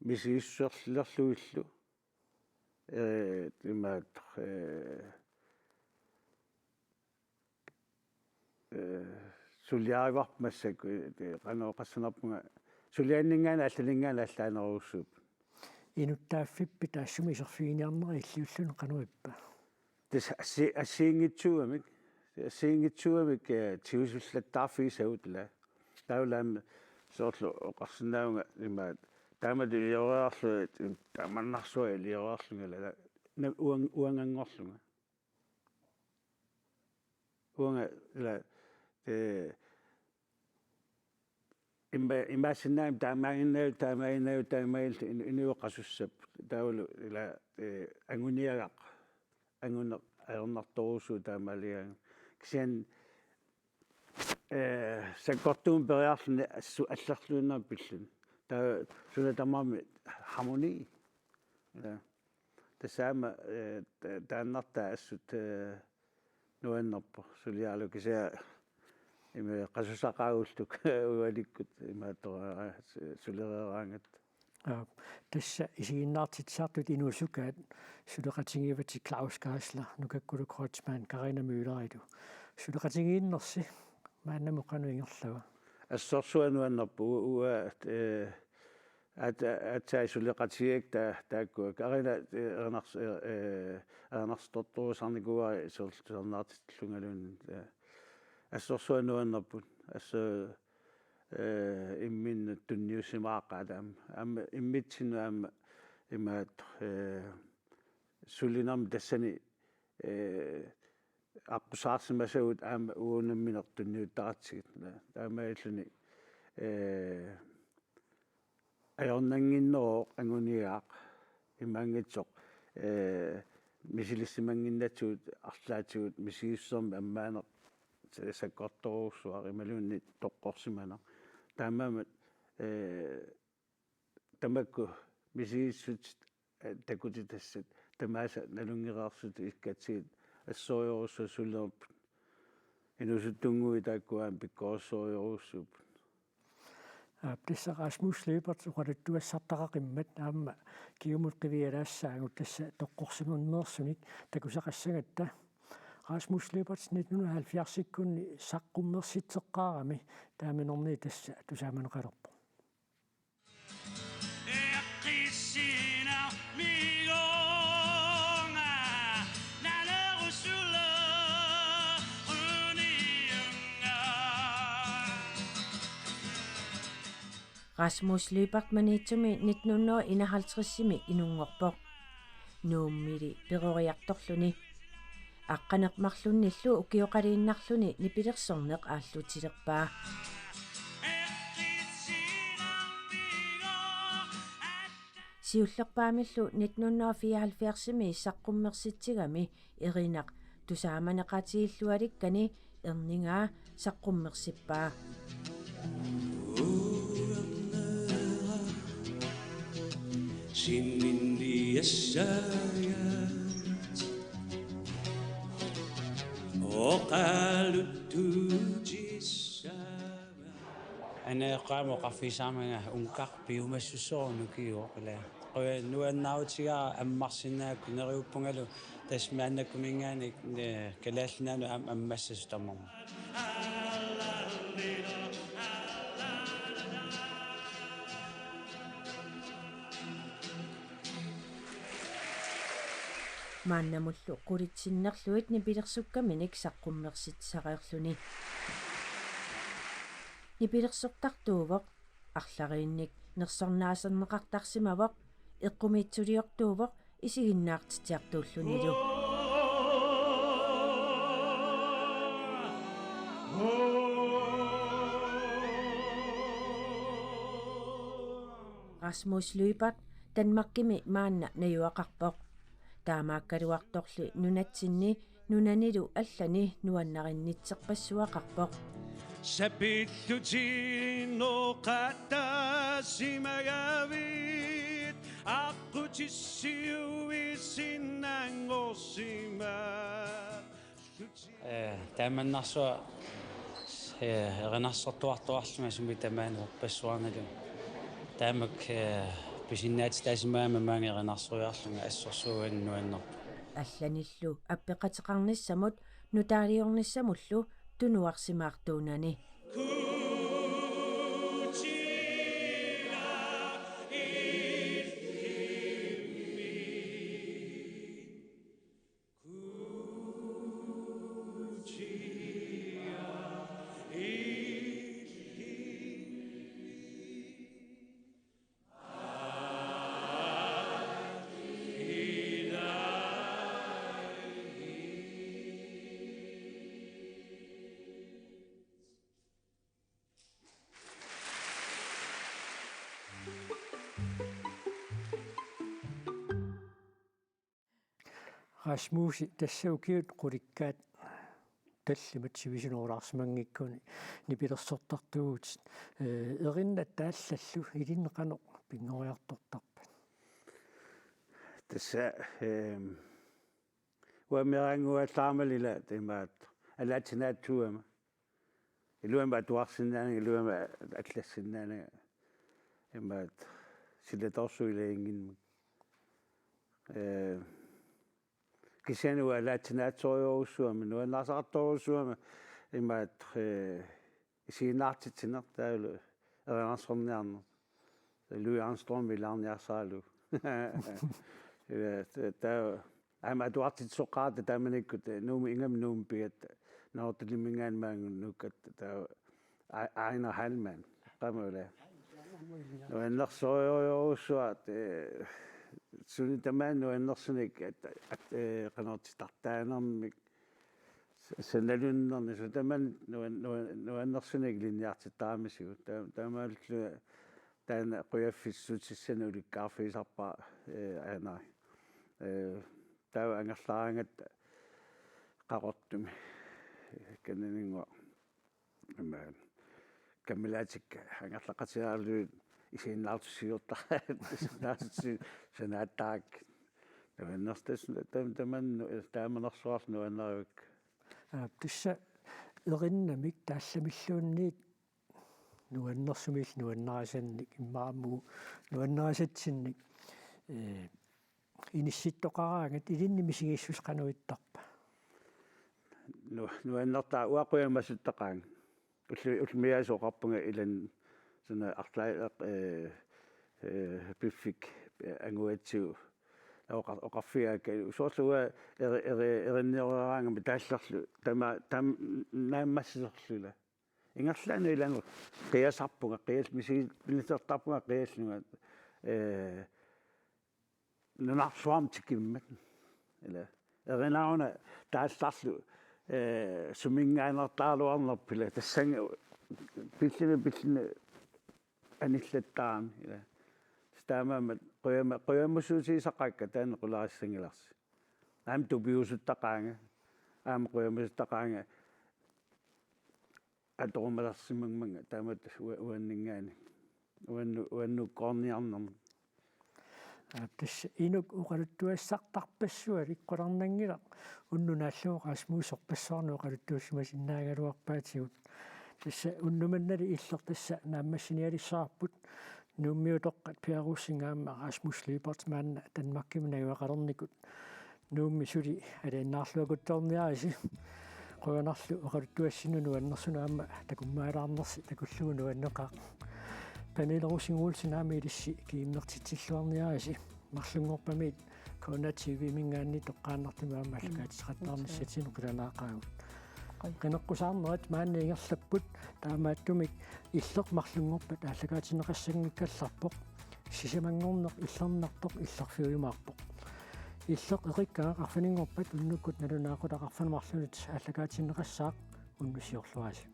[SPEAKER 4] мисииссуерлерлуиллу имаат сулиариварпмассаку qano qassанарпунга сулианнингаана аллалингаана аллаанеруссууп
[SPEAKER 1] инуттааффиппи таассуми исерфигиниарнери иллиуллуни qanуиппа
[SPEAKER 4] тас ассиингитсууамик тиусуллаттаарфигисагутла таулаам соорлу оқарсинаунга имаат таамат илиореарлу таманнарсуа илиореарлунгала уангангорлунга уанга ила имасиннаам таамаиннаау инуоқасуссап таулу ила ангуниагақ ангуне аернарторусуу таамалиан кисиан саккортуун периарлуни аллерлуиннаа пиллун таа сулатамаами хармони тасаама тааннартаа ассут нуаннерпо сулиаалу кисиа име qasусақаагуллук уаликкут имаатора сулерераангат
[SPEAKER 1] тасса исигиннаартитсаартут инуусукаат сулеқатингивати Клаус Кааслер нукаккулу Кройцман Карина Мюллериту сулеқатингииннерси мааннаму қануингерлава
[SPEAKER 4] ассорсуануаннерпу уа атсаа сулеқатиек таакку Карина эрнарсторторусарникуа сорнартиллунгалуун ассорсуануаннерпут асса иммин тунниусимаақаатаам аама иммитсину аама имаат сулинам тассани аққусаарсимасагут аама уунамминертунниуттаратсигит таамаиллуни аёрнангиннероо ангуниаақ имаангитсоқ мисилиссимангиннатсуут арлаатигут мисигиссерми аммаанеқ саккорторуусуар ималуунни тоққорсимана таамаамат тамакку мисигиссут такутитассат тамааса налунгераарсут иккатсигит ассориоруссу суллерп инусуттунгуи тааккуаам пиккооссориоруссууп
[SPEAKER 1] Расмус Леберт уқалуттуассартақақиммат аама киумут қивиалаассаагут тасса тоққорсимуннерсуник такусақассагатта Rasmus Lеберт 1970-иккунни саққуммерситсеққарами тааминерни тасса тусааманеқалерпо
[SPEAKER 18] Rasmus Lybert manitsumi 1951-сими инунгорпоқ нууммили перориарторлуни аққанеқмарлунниллу укиоқалииннарлуни нипилерсорнеқ ааллутилерпаа сиуллерпаамиллу 1974-сими саққуммерситсигами эринақ тусааманеқатииллуаликкани ернингаа саққуммерсиппаа
[SPEAKER 19] Sinni essayat oqalutujissama ana qamo qafisaamanga unqarpiumassusoornukiuoqala nuannautiga ammarsinnaakku neriuppungalu tasmaannakuminngaanik kalaallinanu ammassasutammo
[SPEAKER 18] мааннамуллу qulitsinnerluit nipilersukkamиник саққуммерситсариерлуни nipilersortartuuvoq арлариинник нерсорнаасернеқартарсимавоq эққумиитсулиортуувоq исигиннаартитиартууллунилу Rasmus Løbert, Danmarkimi maanna najuaqarpoq. Taamaakkaluartorli nunatsinni nunanilu allani nuannarinnitseqpassuaqarpoq.
[SPEAKER 20] Sapillutino qattasimagavit aqutissiuissinnangorsimaat.
[SPEAKER 19] Taamannarsuа erinarssortuartuarluma sumi tamaanu passuarnalu. Taamak pisinnaat taasimaama maangi erinarsuiarlunga assorsuuannuannerpu.
[SPEAKER 18] Allanillu appeqateqarnissamut nutaaliornissamullu tunuarsimaartuunani.
[SPEAKER 1] Rasmus тассауκиут qulикkaat таллимат сивисинуураарсимангиккуни нипилерсортартугут erinнат тааллаллу илиннеқано пингориартортарпа
[SPEAKER 4] тасса уамерангуаллаармалила тимаат алаатинаатсуама илуама туарсиннаани илуама аллассиннаани имаат силаторсуилаингинмак кисяну алаатинаатсориорусsuama нуаннаасақарторусsuama имаат исинаартитсинер таалу эринарсорниарнер Louis Armstrong вилаарниарсаалу таа ама дуартитсоққаата тааманиккут нууми ингам нуум пиат наорталимингаан маангуннуккат таа Ejner Hallmann qamula nuannersoriorussuat sunitamaan nuannersunik at qanortitartaanermik sanalunnerni sutaman nuannersunik linniartitaamisigut taamaallu taana quyaffissutissanu ulikkaarfiisarpa aanai taa angerlaarangat qaqortumi kananingua amaan kamilaatik angerlaqatiarluut isiinnaartussiorta sanaattaak nuannerstas tamannu taamanersuarlu annaruuk
[SPEAKER 1] tussa erinamik taallamilluunniit nuannersumil nuannarasannik immaamuu nuannarasatsinnik inissittoqaraangat ilinnimisигиссус qanuittarpa
[SPEAKER 4] nuannertaa uaquyamassuttaqaang ulmiasoqarpunga ilan suna arlai piffik anguatsiu oqarfiaaka usorlua erinnereraanga mitaallarlu tam naammassiserlula ingerlaanu ilanu qiasarpunga qias misigillisertarpunga qiasnunga nunarsuam tikimmat ila erinauna taallarlu sumingaanertaaluarnerpila tassanga pillina anillattaami ila staamamat qoyamussuusiisaqaakka taana qularissangilarsi aam tupiusuttaqaanga aam qoyamusuttaqaanga atorumalarsimangmanga taamat uanningaani uannukkoorniarnermu
[SPEAKER 1] тас инук уqaluttuassartarpassuа иккуларнангила уннунааллуу Расмусор пассаарнуу qaluttuussimasиннаагалуарпаатигут тасса уннуманнали иллер тасса нааммассиниалиссаарпут нууммиутоққат пиаруссингаама Расмус Løbert маанна Danmarkимнагуақалерникут нуумми сули алааннаарлуакутторниариси qoyanarlu uqaluttuassinnunu аннерсунаама такуммаалаарнерси такуллугу нуаннеқаа панелерусингуулсинаами илисси киимнертитсиллуарниараси марлунгорпамиит кона тв мингаанни тоққааннартимаама аллакаатисеқаттаарниссатину қиланаақаагут qinеққусаарнерат маанни ингерлаппут таамааттумик иллеқ марлунгорпат аллакаатинеқассангиккалларпоқ сисамангорнеқ иллернартоқ иллерфиуимаарпоқ иллеқ эриккаа қарфанингорпат уннуккут налунаақулақарфанамарлунит аллакаатинеқассаақ unnusiorluasi